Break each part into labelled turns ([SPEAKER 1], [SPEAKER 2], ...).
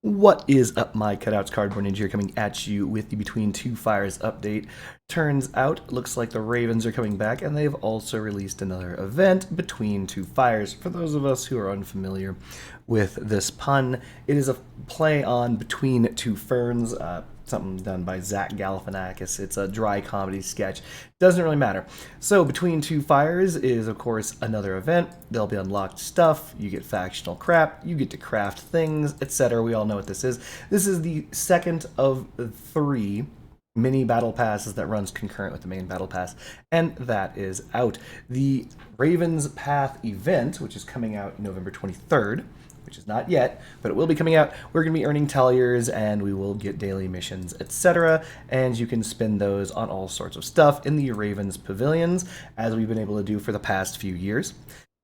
[SPEAKER 1] What is up, my cutouts? Cardboard Ninja here, coming at you with the Between Two Fires update. Turns out, looks like the Ravens are coming back, and they've also released another event, Between Two Fires. For those of us who are unfamiliar with this pun, it is a play on Between Two Ferns, something done by Zach Galifianakis. It's a dry comedy sketch. Doesn't really matter. So, Between Two Fires is, of course, another event. There'll be unlocked stuff. You get factional crap. You get to craft things, etc. We all know what this is. This is the second of three mini battle passes that runs concurrent with the main battle pass, and that is out. The Ravens Path event, which is coming out November 23rd, which is not yet, but it will be coming out. We're going to be earning talliers, and we will get daily missions, etc. And you can spend those on all sorts of stuff in the Ravens pavilions, as we've been able to do for the past few years.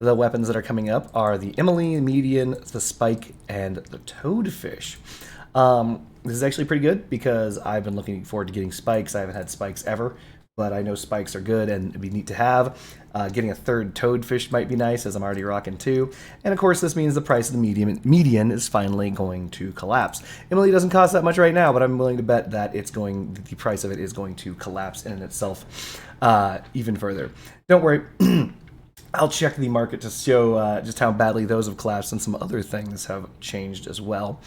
[SPEAKER 1] The weapons that are coming up are the Emily, Median, the Spike, and the Toadfish. This is actually pretty good because I've been looking forward to getting spikes. I haven't had spikes ever, but I know spikes are good and it'd be neat to have. Getting a third toadfish might be nice, as I'm already rocking two. And of course, this means the price of the median is finally going to collapse. Emily doesn't cost that much right now, but I'm willing to bet that the price of it is going to collapse in itself even further. Don't worry. I'll check the market to show just how badly those have collapsed, and some other things have changed as well.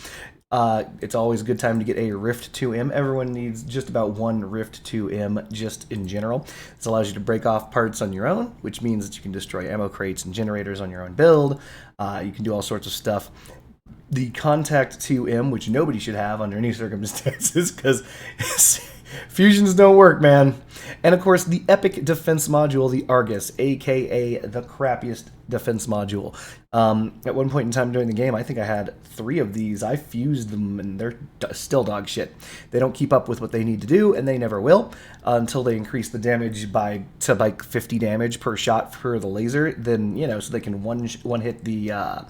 [SPEAKER 1] It's always a good time to get a Rift 2M. Everyone needs just about one Rift 2M just in general. This allows you to break off parts on your own, which means that you can destroy ammo crates and generators on your own build. You can do all sorts of stuff. The Contact 2M, which nobody should have under any circumstances, because fusions don't work, man. And of course, the epic defense module, the Argus, aka the crappiest defense module. At one point in time during the game, I think I had 3 of these. I fused them, and they're still dog shit. They don't keep up with what they need to do, and they never will until they increase the damage to like 50 damage per shot for the laser. Then so they can one hit the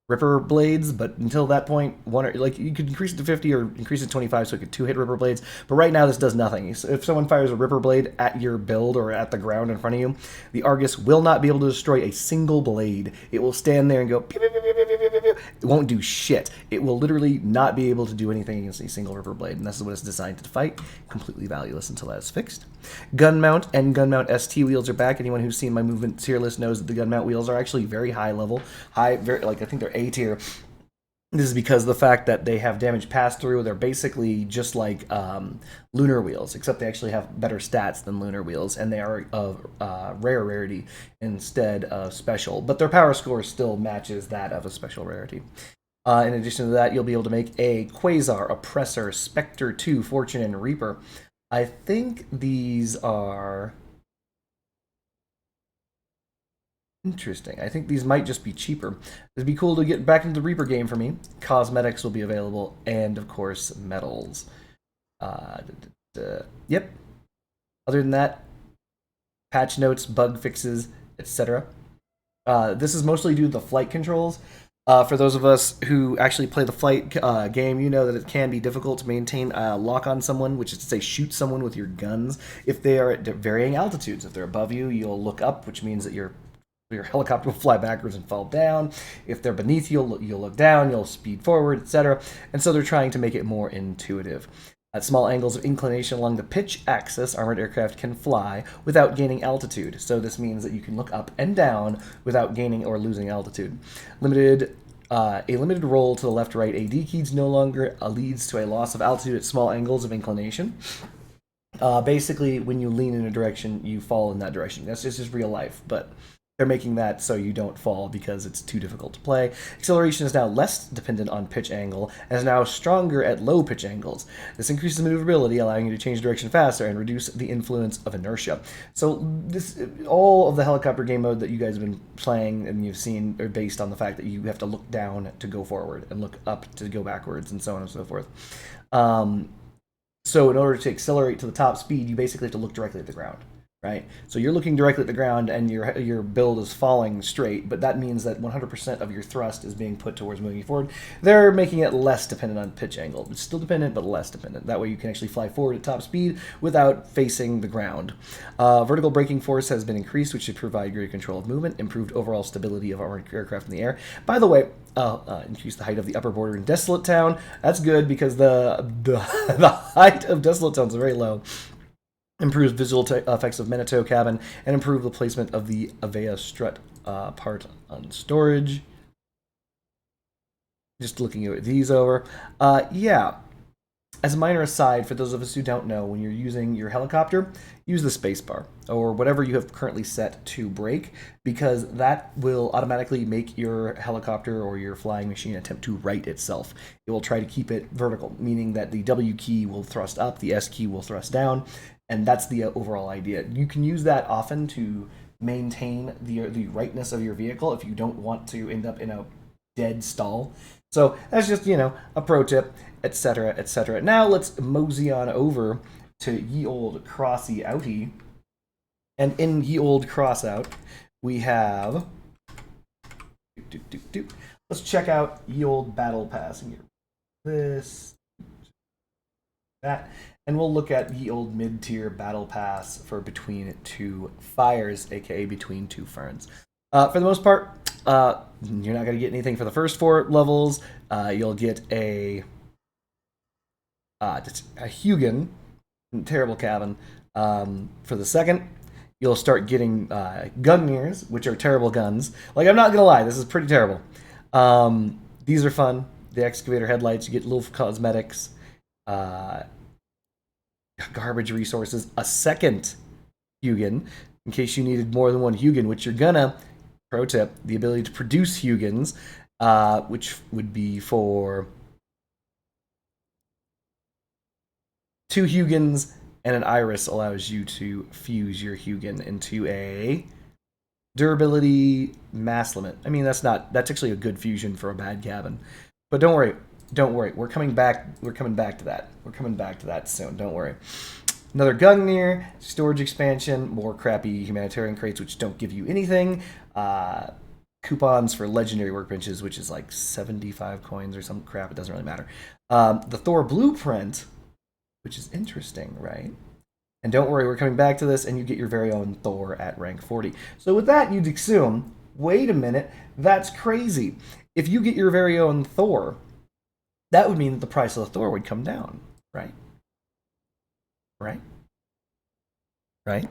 [SPEAKER 1] Ripper blades, but until that point, you could increase it to 50 or increase it to 25 so it could 2-hit Ripper blades. But right now, this does nothing. So if someone fires a Ripper blade at your build or at the ground in front of you, the Argus will not be able to destroy a single blade. It will stand there and go pew, pew, pew, pew, pew, pew, pew, pew. It won't do shit. It will literally not be able to do anything against a single Ripper blade, and this is what it's designed to fight. Completely valueless until that is fixed. Gun mount and gun mount ST wheels are back. Anyone who's seen my movement tier list knows that the gun mount wheels are actually very high level, I think they're A tier. This is because of the fact that they have damage pass through. They're basically just like lunar wheels, except they actually have better stats than lunar wheels, and they are of rare rarity instead of special. But their power score still matches that of a special rarity. In addition to that, you'll be able to make a Quasar, Oppressor, Spectre 2, Fortune, and Reaper. I think these are interesting. I think these might just be cheaper. It'd be cool to get back into the Reaper game for me. Cosmetics will be available, and of course, medals. Yep. Other than that, patch notes, bug fixes, etc. This is mostly due to the flight controls. For those of us who actually play the flight game, you know that it can be difficult to maintain a lock on someone, which is to say shoot someone with your guns if they are at varying altitudes. If they're above you, you'll look up, which means that your helicopter will fly backwards and fall down. If they're beneath you, you'll look down, you'll speed forward, etc. And so they're trying to make it more intuitive. At small angles of inclination along the pitch axis, armored aircraft can fly without gaining altitude. So this means that you can look up and down without gaining or losing altitude. A limited roll to the left-right AD keys no longer leads to a loss of altitude at small angles of inclination. Basically, when you lean in a direction, you fall in that direction. That's just real life, but they're making that so you don't fall because it's too difficult to play. Acceleration is now less dependent on pitch angle and is now stronger at low pitch angles. This increases maneuverability, allowing you to change direction faster and reduce the influence of inertia. So all of the helicopter game mode that you guys have been playing and you've seen are based on the fact that you have to look down to go forward and look up to go backwards and so on and so forth. So in order to accelerate to the top speed, you basically have to look directly at the ground. right? So you're looking directly at the ground and your build is falling straight, but that means that 100% of your thrust is being put towards moving forward. They're making it less dependent on pitch angle. It's still dependent, but less dependent. That way you can actually fly forward at top speed without facing the ground. Vertical braking force has been increased, which should provide greater control of movement, improved overall stability of armored aircraft in the air. By the way, increase the height of the upper border in Desolate Town. That's good because the the height of Desolate Town is very low. Improves visual effects of Manitou Cabin, and improve the placement of the Avea strut part on storage. Just looking at these over. Yeah. As a minor aside, for those of us who don't know, when you're using your helicopter, use the spacebar or whatever you have currently set to brake, because that will automatically make your helicopter or your flying machine attempt to right itself. It will try to keep it vertical, meaning that the W key will thrust up, the S key will thrust down, and that's the overall idea. You can use that often to maintain the rightness of your vehicle if you don't want to end up in a dead stall. So that's just, a pro tip, etc., etc. Now let's mosey on over to ye old Crossy Outie. And in ye old Cross Out, we have... Let's check out ye old Battle Pass. And this, that, and we'll look at ye old mid-tier Battle Pass for Between Two Fires, aka Between Two Ferns. For the most part, you're not going to get anything for the first 4 levels. You'll get a Hugin, terrible cabin. For the second, you'll start getting Gungners, which are terrible guns. Like, I'm not going to lie, this is pretty terrible. These are fun. The excavator headlights, you get little cosmetics, garbage resources, a second Hugin, in case you needed more than one Hugin, which you're gonna. Pro tip, the ability to produce Hugins, which would be for 2 Hugins and an Iris allows you to fuse your Hugin into a durability mass limit. I mean, that's actually a good fusion for a bad cabin. But don't worry. We're coming back to that. We're coming back to that soon. Don't worry. Another Gungnir, storage expansion, more crappy humanitarian crates which don't give you anything. Coupons for legendary workbenches, which is like 75 coins or some crap. It doesn't really matter. The Thor blueprint, which is interesting, right? And don't worry, we're coming back to this, and you get your very own Thor at rank 40. So with that, you'd assume, wait a minute, that's crazy. If you get your very own Thor, that would mean that the price of the Thor would come down, right? Right?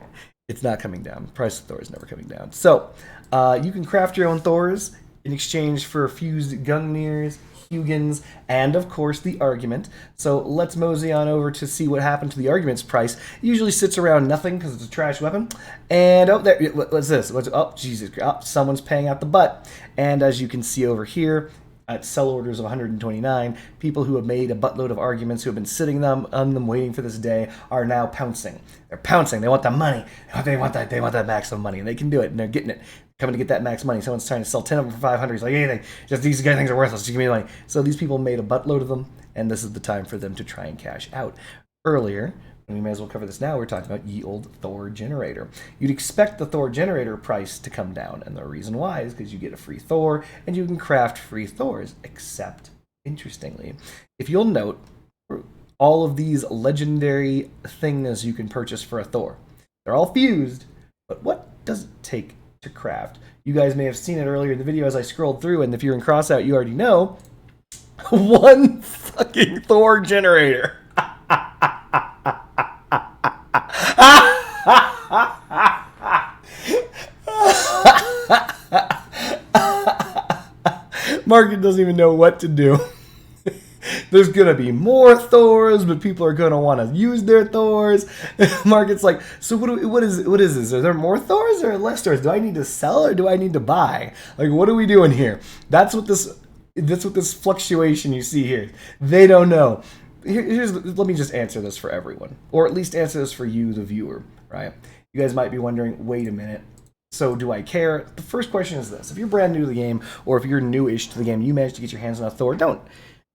[SPEAKER 1] It's not coming down. The price of Thor is never coming down. So, you can craft your own Thors in exchange for fused Gungners, Hugins, and of course the argument. So let's mosey on over to see what happened to the argument's price. It usually sits around nothing because it's a trash weapon. And oh, there, what's this? Oh, Jesus! Oh, someone's paying out the butt. And as you can see over here, at sell orders of 129, people who have made a buttload of arguments, who have been sitting on them waiting for this day, are now pouncing. They're pouncing. They want the money. They want that maximum money, and they can do it, and they're getting it. Coming to get that max money. Someone's trying to sell 10 of them for 500. He's like, anything. Just these guys things are worthless. Just give me the money. So these people made a buttload of them, and this is the time for them to try and cash out. Earlier, and we may as well cover this now, we're talking about ye old Thor generator. You'd expect the Thor generator price to come down, and the reason why is because you get a free Thor, and you can craft free Thors, except, interestingly, if you'll note, all of these legendary things you can purchase for a Thor. They're all fused, but what does it take to craft? You guys may have seen it earlier in the video as I scrolled through, and if you're in Crossout, you already know, one fucking Thor generator. Market doesn't even know what to do. There's gonna be more Thors, but people are gonna want to use their Thors. Market's like, so what is this? Are there more Thors or less Thors? Do I need to sell or do I need to buy? Like, what are we doing here? That's what this fluctuation you see here. They don't know. Let me just answer this for everyone, or at least answer this for you, the viewer, right? You guys might be wondering, wait a minute, so do I care? The first question is this: if you're brand new to the game, or if you're newish to the game, you managed to get your hands on a Thor, don't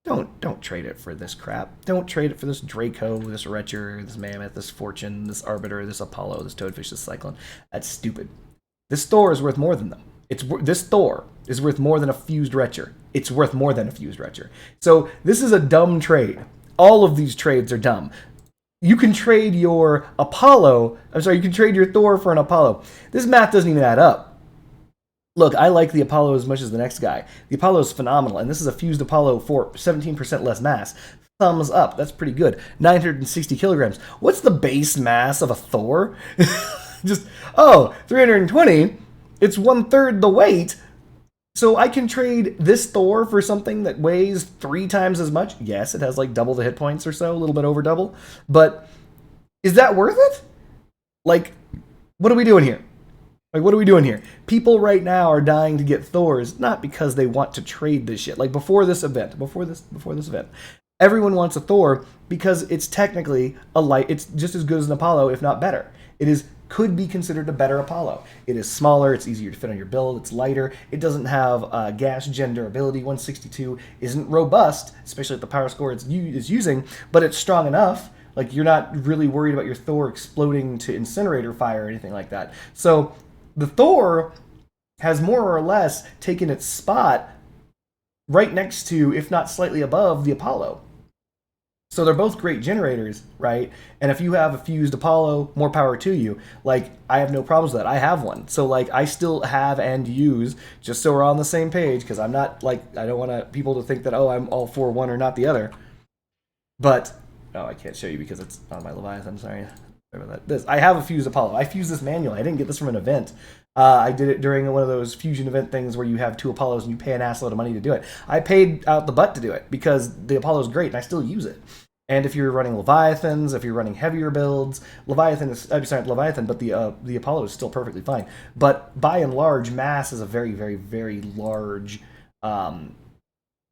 [SPEAKER 1] Don't trade it for this crap. Don't trade it for this Draco, this Retcher, this Mammoth, this Fortune, this Arbiter, this Apollo, this Toadfish, this Cyclone. That's stupid. This Thor is worth more than them. This Thor is worth more than a fused Retcher. It's worth more than a fused Retcher. So this is a dumb trade. All of these trades are dumb. You can trade your Apollo. I'm sorry, you can trade your Thor for an Apollo. This math doesn't even add up. Look, I like the Apollo as much as the next guy. The Apollo is phenomenal, and this is a fused Apollo for 17% less mass. Thumbs up. That's pretty good. 960 kilograms. What's the base mass of a Thor? Just, 320. It's 1/3 the weight. So I can trade this Thor for something that weighs 3 times as much. Yes, it has like double the hit points or so, a little bit over double. But is that worth it? Like, what are we doing here? Like, what are we doing here? People right now are dying to get Thors, not because they want to trade this shit. Like, before this event, everyone wants a Thor because it's technically it's just as good as an Apollo, if not better. Could be considered a better Apollo. It is smaller, it's easier to fit on your build, it's lighter, it doesn't have gas gen durability. 162 isn't robust, especially at the power score it's using, but it's strong enough. Like, you're not really worried about your Thor exploding to incinerator fire or anything like that. So the Thor has more or less taken its spot right next to, if not slightly above, the Apollo. So they're both great generators, right? And if you have a fused Apollo, more power to you. Like, I have no problems with that. I have one. So, like, I still have and use, just so we're on the same page, because I'm not, like, I don't want people to think that, I'm all for one or not the other. But, I can't show you because it's on my Leviathan, sorry. I have a fused Apollo. I fused this manually. I didn't get this from an event. I did it during one of those fusion event things where you have 2 Apollos and you pay an assload of money to do it. I paid out the butt to do it because the Apollo is great and I still use it. And if you're running Leviathans, if you're running heavier builds, but the Apollo is still perfectly fine. But by and large, mass is a very, very, very large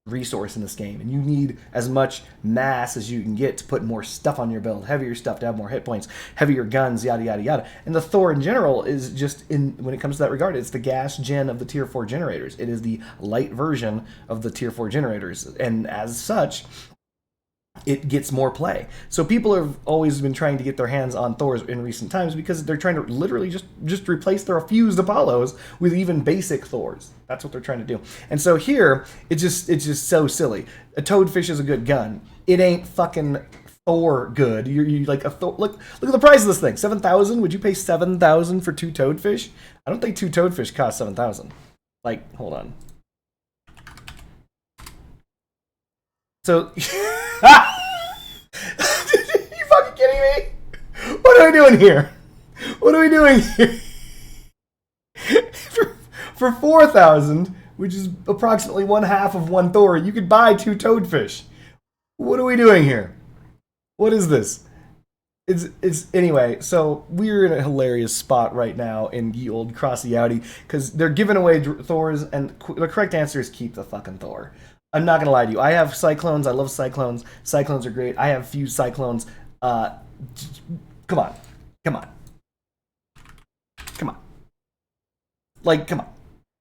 [SPEAKER 1] resource in this game, and you need as much mass as you can get to put more stuff on your build, heavier stuff to have more hit points, heavier guns, yada yada yada. And the Thor in general is just, when it comes to that regard, it's the gas gen of the tier 4 generators. It is the light version of the tier 4 generators, and as such, it gets more play. So people have always been trying to get their hands on Thors in recent times because they're trying to literally just replace their fused Apollos with even basic Thors. That's what they're trying to do. And so here, it's just so silly. A Toadfish is a good gun. It ain't fucking Thor good. You like a Thor. Look at the price of this thing. 7,000. Would you pay 7,000 for 2 Toadfish? I don't think 2 Toadfish cost 7,000. Like, hold on. So, you fucking kidding me? What are we doing here? What are we doing here? For 4,000, which is approximately 1/2 of 1 Thor, you could buy 2 Toadfish. What are we doing here? What is this? It's anyway. So we're in a hilarious spot right now in ye old Crossy Outy because they're giving away Thors, and the correct answer is keep the fucking Thor. I'm not gonna lie to you. I have Cyclones. I love Cyclones. Cyclones are great. I have fused Cyclones. Come on. Like, come on.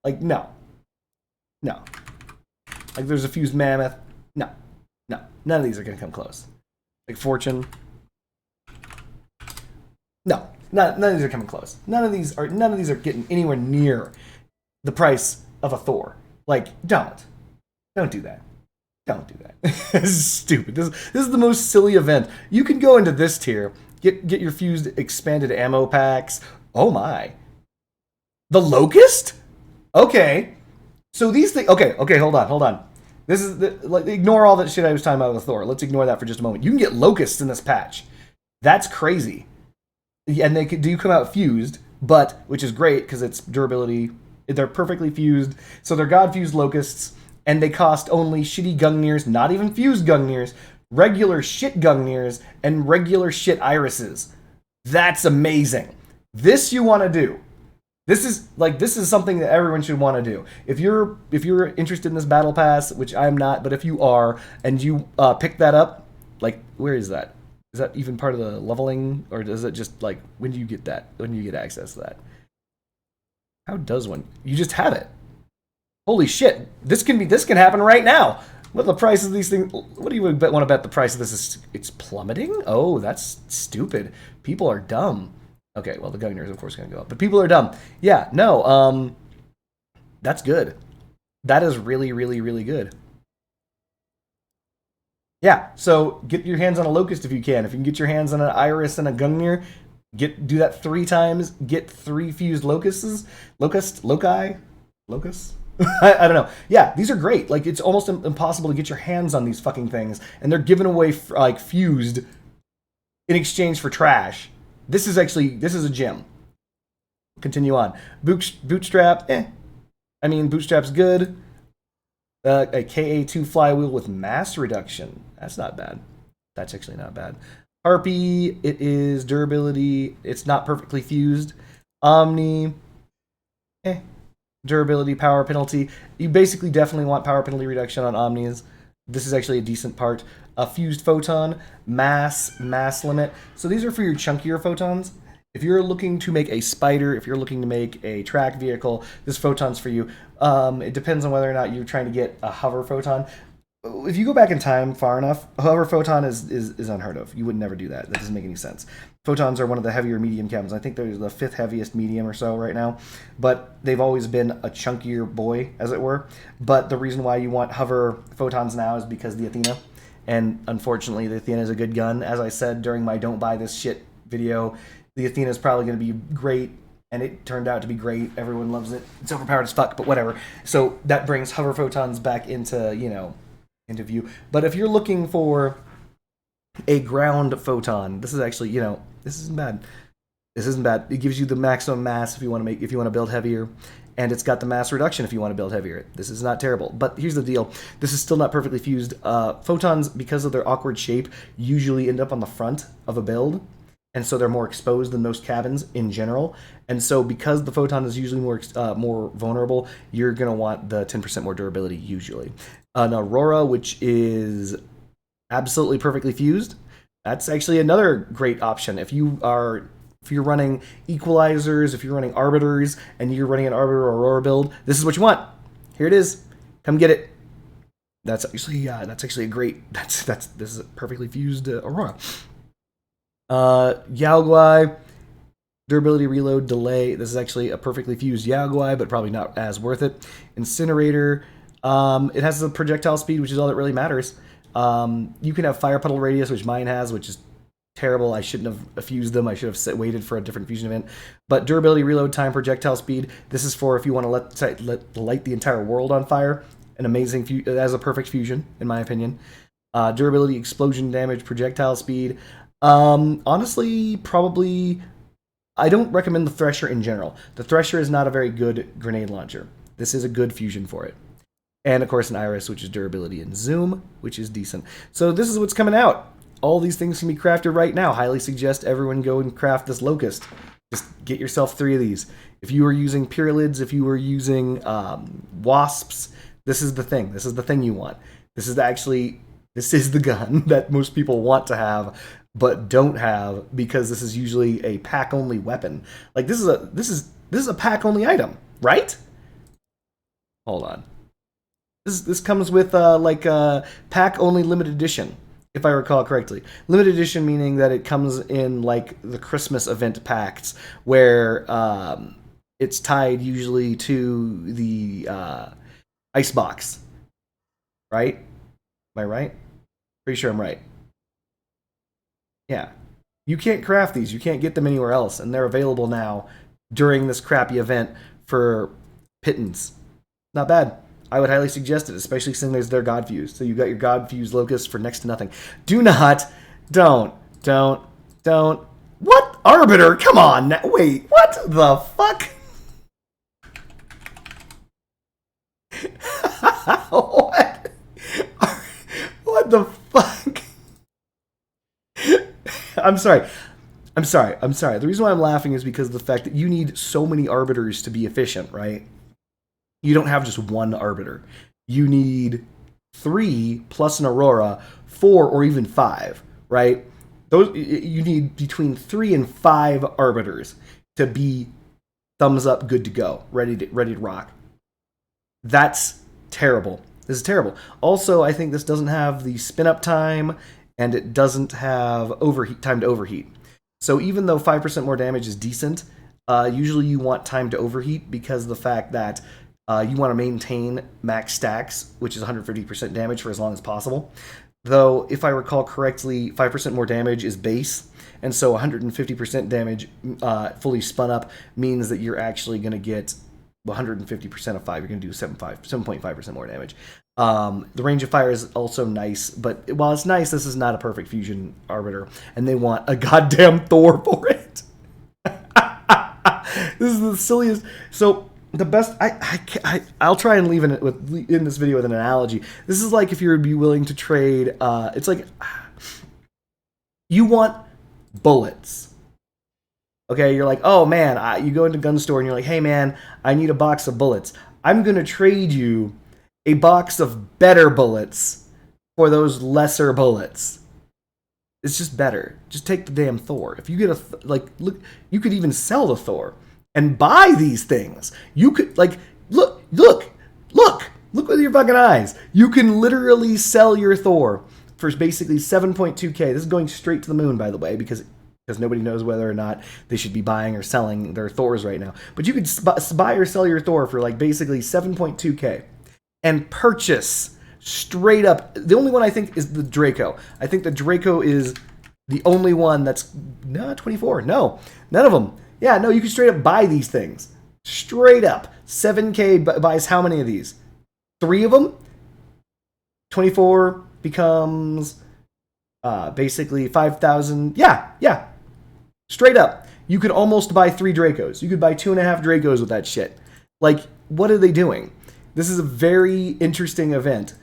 [SPEAKER 1] Like, no. Like, there's a fused Mammoth. No. None of these are gonna come close. Like Fortune. No. None of these are coming close. None of these are getting anywhere near the price of a Thor. Like, don't do that. Don't do that. This is stupid. This is the most silly event. You can go into this tier, get your fused expanded ammo packs. Oh my. The Locust? Okay. So these things. Okay. Hold on. This is ignore all that shit I was talking about with Thor. Let's ignore that for just a moment. You can get Locusts in this patch. That's crazy. And they do come out fused, which is great because it's durability. They're perfectly fused. So they're God fused Locusts. And they cost only shitty Gungnir's, not even fused Gungnir's, regular shit Gungnir's, and regular shit Irises. That's amazing. This you want to do. This is something that everyone should want to do. If you're interested in this battle pass, which I'm not, but if you are, and you pick that up, like, where is that? Is that even part of the leveling, or is it just like when do you get that? When do you get access to that? How does one? You just have it. Holy shit, this can happen right now. What the price of these things? What do you want to bet the price of this is? It's plummeting? Oh, that's stupid. People are dumb. Okay, well, the Gungnir is, of course, going to go up. But people are dumb. Yeah, no, that's good. That is really, really, really good. Yeah, so get your hands on a Locust if you can. If you can get your hands on an Iris and a Gungnir, do that 3 times. Get 3 fused Locusts. Locust? I don't know. Yeah, these are great. Like, it's almost impossible to get your hands on these fucking things, and they're given away like fused in exchange for trash. This is a gem. Continue on. Bootstrap, I mean, Bootstrap's good. A KA2 flywheel with mass reduction. That's not bad. That's actually not bad. Harpy, it is durability. It's not perfectly fused. Omni, durability, power penalty. You basically definitely want power penalty reduction on Omnis. This is actually a decent part. A fused photon, mass limit. So these are for your chunkier photons. If you're looking to make a spider, if you're looking to make a track vehicle, this photon's for you. It depends on whether or not you're trying to get a hover photon. If you go back in time far enough, a hover photon is unheard of. You would never do that. That doesn't make any sense. Photons are one of the heavier medium chems. I think they're the 5th heaviest medium or so right now. But they've always been a chunkier boy, as it were. But the reason why you want hover photons now is because the Athena. And unfortunately, the Athena is a good gun. As I said during my Don't Buy This Shit video, the Athena is probably going to be great, and it turned out to be great. Everyone loves it. It's overpowered as fuck, but whatever. So that brings hover photons back into, into view. But if you're looking for a ground photon, this is actually, this isn't bad. This isn't bad. It gives you the maximum mass if you want to build heavier, and it's got the mass reduction if you want to build heavier. This is not terrible. But here's the deal. This is still not perfectly fused. Photons, because of their awkward shape, usually end up on the front of a build. And so they're more exposed than most cabins in general. And so because the photon is usually more vulnerable, you're going to want the 10% more durability usually. An Aurora, which is absolutely perfectly fused, that's actually another great option. If you're running equalizers, if you're running arbiters, and you're running an arbiter Aurora build, this is what you want. Here it is. Come get it. That's actually a great. This is a perfectly fused Aurora. Yaoguai, durability, reload, delay. This is actually a perfectly fused Yaoguai, but probably not as worth it. Incinerator. It has the projectile speed, which is all that really matters. You can have fire puddle radius, which mine has, which is terrible. I shouldn't have fused them. I should have waited for a different fusion event. But durability, reload time, projectile speed. This is for if you want to light the entire world on fire. An amazing it has a perfect fusion, in my opinion. Durability, explosion damage, projectile speed. Honestly, probably, I don't recommend the Thresher in general. The Thresher is not a very good grenade launcher. This is a good fusion for it. And of course an Iris, which is durability, and Zoom, which is decent. So this is what's coming out. All these things can be crafted right now. Highly suggest everyone go and craft this Locust. Just get yourself 3 of these. If you were using Pyralids, if you were using Wasps, this is the thing. This is the thing you want. This is the gun that most people want to have, but don't have, because this is usually a pack-only weapon. Like, this is a pack-only item, right? Hold on. This comes with pack-only limited edition, if I recall correctly. Limited edition meaning that it comes in like the Christmas event packs, where it's tied usually to the ice box. Right? Am I right? Pretty sure I'm right. Yeah. You can't craft these. You can't get them anywhere else, and they're available now during this crappy event for pittance. Not bad. I would highly suggest it, especially since there's their God Fuse. So you got your God Fuse Locust for next to nothing. Don't. What? Arbiter? Come on. Wait, what the fuck? What? What the fuck? I'm sorry. The reason why I'm laughing is because of the fact that you need so many arbiters to be efficient, right? You don't have just one arbiter. You need 3 plus an Aurora, 4 or even 5, right? You need between 3 and 5 arbiters to be thumbs up, good to go, ready to rock. That's terrible. This is terrible. Also, I think this doesn't have the spin up time, and it doesn't have overheat time to overheat. So even though 5% more damage is decent, usually you want time to overheat because of the fact that you want to maintain max stacks, which is 150% damage for as long as possible. Though, if I recall correctly, 5% more damage is base, and so 150% damage fully spun up means that you're actually going to get 150% of 5. You're going to do 7.5% more damage. The range of fire is also nice, but while it's nice, this is not a perfect fusion arbiter, and they want a goddamn Thor for it. This is the silliest. So the best, I'll try and leave in this video with an analogy. This is like if you would be willing to trade. It's like you want bullets. Okay, you're like, oh man, you go into a gun store and you're like, hey man, I need a box of bullets. I'm gonna trade you a box of better bullets for those lesser bullets. It's just better. Just take the damn Thor. If you get look, you could even sell the Thor and buy these things. You could look with your fucking eyes. You can literally sell your Thor for basically 7.2k. This is going straight to the moon, by the way, because nobody knows whether or not they should be buying or selling their Thors right now. But you could buy or sell your Thor for basically 7.2k and purchase straight up. The only one I think is the Draco. I think the Draco is the only one that's 24. No, none of them. Yeah, no, you can straight up buy these things. Straight up. 7k buys how many of these? 3 of them? 24 becomes basically 5,000. Yeah. Straight up. You could almost buy 3 Dracos. You could buy 2.5 Dracos with that shit. What are they doing? This is a very interesting event.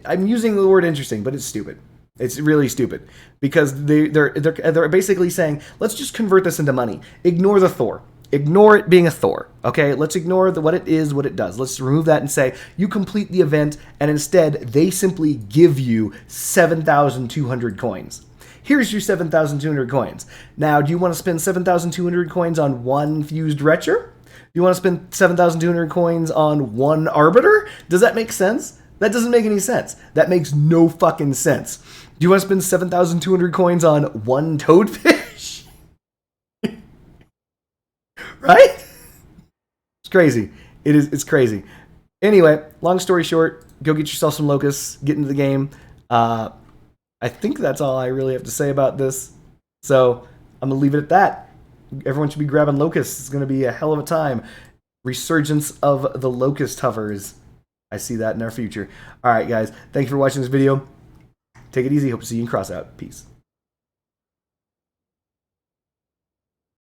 [SPEAKER 1] I'm using the word interesting, but it's stupid. It's really stupid because they're basically saying, let's just convert this into money. Ignore the Thor. Ignore it being a Thor. Okay, let's ignore what it is, what it does. Let's remove that and say you complete the event, and instead they simply give you 7,200 coins. Here's your 7,200 coins. Now, do you want to spend 7,200 coins on one fused Retcher? Do you want to spend 7,200 coins on one Arbiter? Does that make sense? That doesn't make any sense. That makes no fucking sense. Do you want to spend 7,200 coins on one Toadfish? Right? It's crazy. It's crazy. Anyway, long story short, go get yourself some Locusts, get into the game. I think that's all I really have to say about this. So I'm going to leave it at that. Everyone should be grabbing Locusts. It's going to be a hell of a time. Resurgence of the Locust hovers. I see that in our future. All right, guys. Thank you for watching this video. Take it easy. Hope to see you in Crossout. Peace.